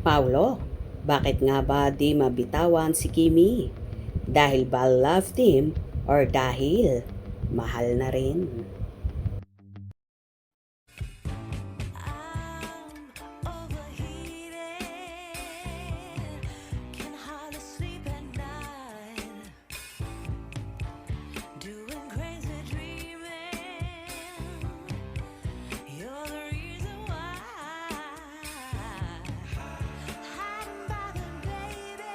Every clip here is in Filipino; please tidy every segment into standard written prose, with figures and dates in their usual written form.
Paulo, bakit nga ba di mabitawan si Kimi? Dahil ba love team or dahil mahal na rin? I'm overheated, can hardly sleep at night, doing crazy dreaming. You're the reason why. Hiding by the baby.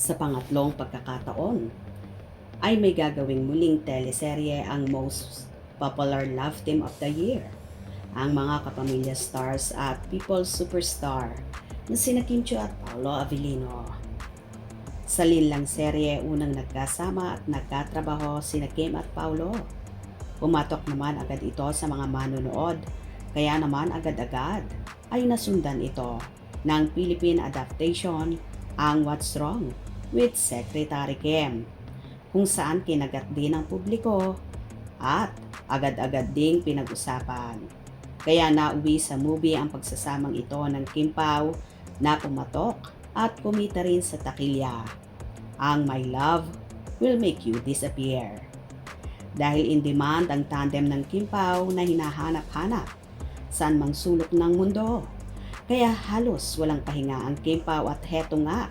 Sa pangatlong pagkakataon, ay may gagawing muling teleserye ang most popular love team of the year, ang mga kapamilya stars at people superstar na sina Kim Chiu at Paolo Avellino. Sa linlang serye, unang nagkasama at nagkatrabaho sina Kim at Paolo. Pumatok naman agad ito sa mga manonood, kaya naman agad-agad ay nasundan ito ng Philippine adaptation ang What's Wrong with Secretary Kim, kung saan kinagat din ng publiko at agad-agad ding pinag-usapan. Kaya nauwi sa movie ang pagsasamang ito ng Kim Pao na pumatok at kumita rin sa takilya, ang My Love Will Make You Disappear. Dahil in demand ang tandem ng Kim Pao na hinahanap-hanap saan mang sulok ng mundo. Kaya halos walang pahinga ang Kim Pao at heto nga,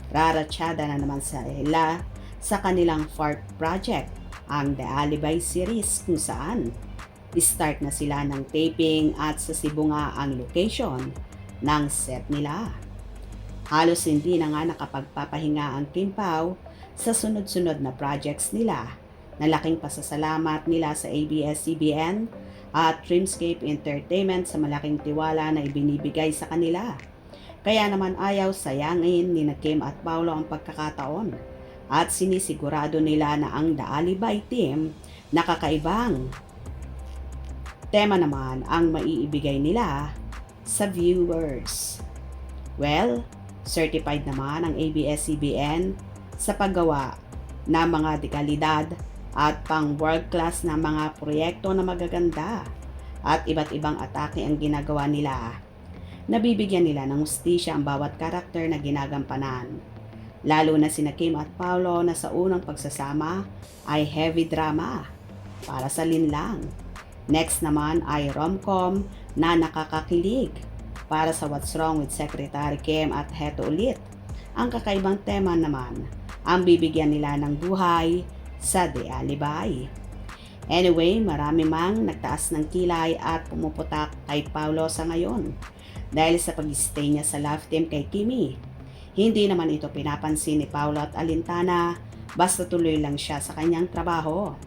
raratsyada na naman sila sa kanilang fourth project, ang The Alibi series, kung saan start na sila ng taping at sa Cebu nga ang location ng set nila. Halos hindi na nga nakapagpapahinga ang Kim Pao sa sunod-sunod na projects nila, na laking pasasalamat nila sa ABS-CBN at Dreamscape Entertainment sa malaking tiwala na ibinibigay sa kanila. Kaya naman ayaw sayangin ni Kim at Paolo ang pagkakataon at sinisigurado nila na ang The Alibi team na kakaibang tema naman ang maiibigay nila sa viewers. Well, certified naman ang ABS-CBN sa paggawa ng mga dekalidad at pang world class na mga proyekto na magaganda at iba't ibang atake ang ginagawa nila. Nabibigyan nila ng hustisya ang bawat karakter na ginagampanan. Lalo na sina Kim at Paolo na sa unang pagsasama ay heavy drama para sa linlang. Next naman ay rom-com na nakakakilig para sa What's Wrong with Secretary Kim at heto ulit. Ang kakaibang tema naman ang bibigyan nila ng buhay sa The Alibi. Anyway, marami mang nagtaas ng kilay at pumuputak kay Paolo sa ngayon dahil sa pag-stay niya sa love team kay Kimi. Hindi naman ito pinapansin ni Paolo at Alintana, basta tuloy lang siya sa kanyang trabaho.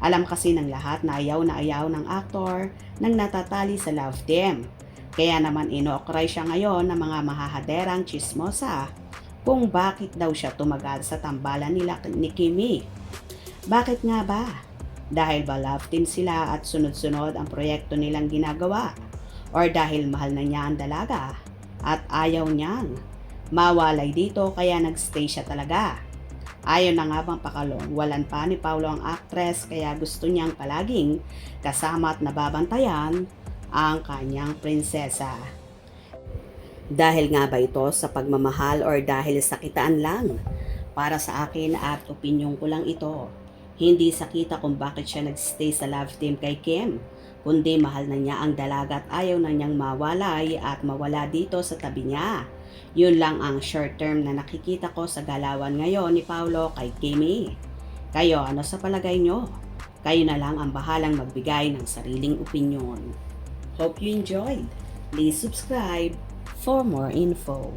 Alam kasi ng lahat na ayaw ng aktor nang natatali sa love team. Kaya naman inookray siya ngayon ng mga mahahaderang chismosa kung bakit daw siya tumagal sa tambalan nila ni Kimi. Bakit nga ba? Dahil ba love team sila at sunod-sunod ang proyekto nilang ginagawa? Or dahil mahal na niya ang dalaga at ayaw niyang mawalay dito kaya nagstay siya talaga? Ayaw na nga bang pakalongwalan pa ni Paolo ang actress kaya gusto niyang palaging kasama at nababantayan ang kanyang prinsesa? Dahil nga ba ito sa pagmamahal or dahil sa kitaan lang? Para sa akin at opinyon ko lang ito, hindi sakita kung bakit siya nagstay sa love team kay Kim, kundi mahal na niya ang dalaga at ayaw na niyang mawalay at mawala dito sa tabi niya. Yun lang ang short term na nakikita ko sa galawan ngayon ni Paolo kay Kimi. Kayo, ano sa palagay nyo? Kayo na lang ang bahalang magbigay ng sariling opinyon. Hope you enjoyed. Please subscribe for more info.